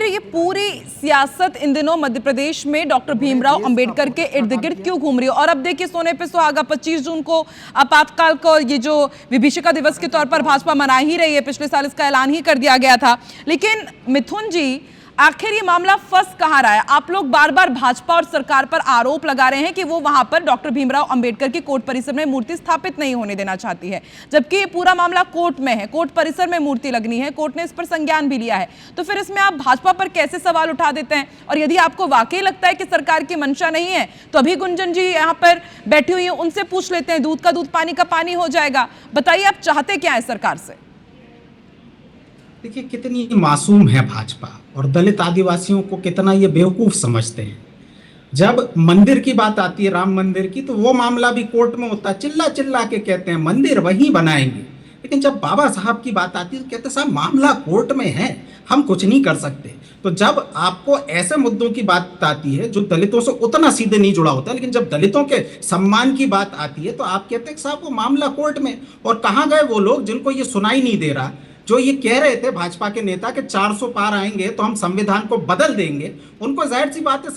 आखिर ये पूरी सियासत इन दिनों मध्य प्रदेश में डॉक्टर भीमराव अंबेडकर के इर्द गिर्द क्यों घूम रही है? और अब देखिए सोने पे सुहागा 25 जून को आपातकाल को ये जो विभीषिका दिवस के तौर पर भाजपा मना ही रही है, पिछले साल इसका ऐलान ही कर दिया गया था। लेकिन मिथुन जी, आखिर ये मामला फंस कहां रहा है? आप लोग बार बार भाजपा और सरकार पर आरोप लगा रहे हैं कि वो वहां पर डॉक्टर भीमराव अंबेडकर की कोर्ट परिसर में मूर्ति स्थापित नहीं होने देना चाहती है, जबकि ये पूरा मामला कोर्ट में है, कोर्ट परिसर में मूर्ति लगनी है, कोर्ट ने इस पर संज्ञान भी लिया है। तो फिर इसमें आप भाजपा पर कैसे सवाल उठा देते हैं? और यदि आपको वाकई लगता है कि सरकार की मंशा नहीं है तो अभी गुंजन जी यहाँ पर बैठी हुई है, उनसे पूछ लेते हैं, दूध का दूध पानी का पानी हो जाएगा। बताइए आप चाहते क्या है सरकार से? देखिए कितनी मासूम है भाजपा और दलित आदिवासियों को कितना ये बेवकूफ समझते हैं। जब मंदिर की बात आती है, राम मंदिर की, तो वो मामला भी कोर्ट में होता है, चिल्ला चिल्ला के कहते हैं मंदिर वहीं बनाएंगे। लेकिन जब बाबा साहब की बात आती है तो कहते हैं साहब मामला कोर्ट में है, हम कुछ नहीं कर सकते। तो जब आपको ऐसे मुद्दों की बात आती है जो दलितों से उतना सीधे नहीं जुड़ा होता, लेकिन जब दलितों के सम्मान की बात आती है तो आप कहते हैं साहब वो मामला कोर्ट में। और कहाँ गए वो लोग जिनको ये सुनाई नहीं दे रहा, जो ये कह रहे थे भाजपा के नेता कि 400 पार आएंगे तो हम संविधान को बदल देंगे? उनको जाहिर सी बात है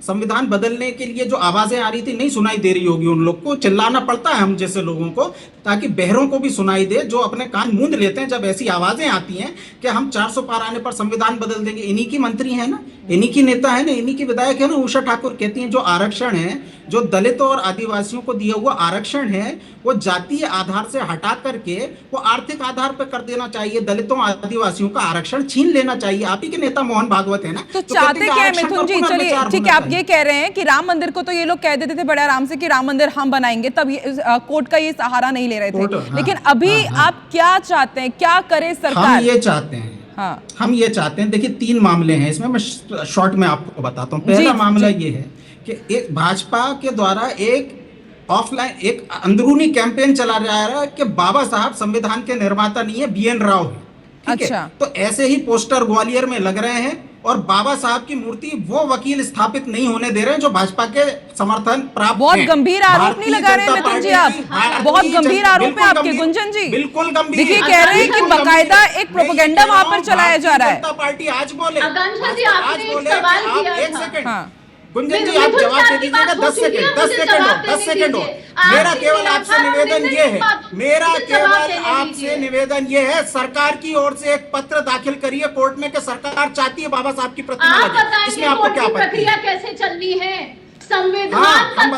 संविधान बदलने के लिए जो आवाजें आ रही थी नहीं सुनाई दे रही होगी। उन लोग को चिल्लाना पड़ता है हम जैसे लोगों को, ताकि बहरों को भी सुनाई दे, जो अपने कान मूंद लेते हैं जब ऐसी आवाजें आती हैं कि हम 400 पार आने पर संविधान बदल देंगे। इन्हीं की मंत्री है ना, इन्हीं की नेता है ना, इन्हीं की विधायक है ना उषा ठाकुर। कहती हैं जो आरक्षण है, जो दलितों और आदिवासियों को दिया हुआ आरक्षण है, वो जातीय आधार से हटा करके वो आर्थिक आधार पर कर देना चाहिए। दलितों आदिवासियों का आरक्षण छीन लेना चाहिए। आप ही के नेता मोहन भागवत है ना। तो चाहते क्या है मिथुन जी? चलिए ठीक है, आप ये कह रहे हैं कि राम मंदिर को तो ये लोग कह देते थे बड़े आराम से कि राम मंदिर हम बनाएंगे, तब कोर्ट का ये सहारा नहीं ले रहे थे। लेकिन अभी आप क्या चाहते हैं, क्या करे सरकार? हम ये चाहते हैं, हम ये चाहते हैं, देखिए 3 मामले हैं इसमें, मैं शॉर्ट में आपको बताता हूँ। पहला मामला ये है कि एक भाजपा के द्वारा एक ऑफलाइन एक अंदरूनी कैंपेन चला जा रहा है कि बाबा साहब संविधान के निर्माता नहीं है, BN राव है। अच्छा। तो ऐसे ही पोस्टर ग्वालियर में लग रहे हैं और बाबा साहब की मूर्ति वो वकील स्थापित नहीं होने दे रहे हैं जो भाजपा के समर्थन प्राप्त बहुत गंभीर आरोप नहीं लगा रहे हैं मिथुन जी आप, बहुत गंभीर आरोप है आपके गुंजन जी। बिल्कुल गंभीर। देखिए कह रहे हैं कि बकायदा एक प्रोपेगेंडा वहां पर चलाया जा रहा है। जनता पार्टी आज बोले, एक सेकंड गुंजन जी आप जवाब दे दीजिएगा। 10 सेकंड और मेरा केवल आपसे निवेदन ये है, ये है सरकार की ओर से एक पत्र दाखिल करिए कोर्ट में कि सरकार चाहती है बाबा साहब की प्रतिमा लगे। इसमें आपको क्या प्रक्रिया कैसे चलनी है? संविधान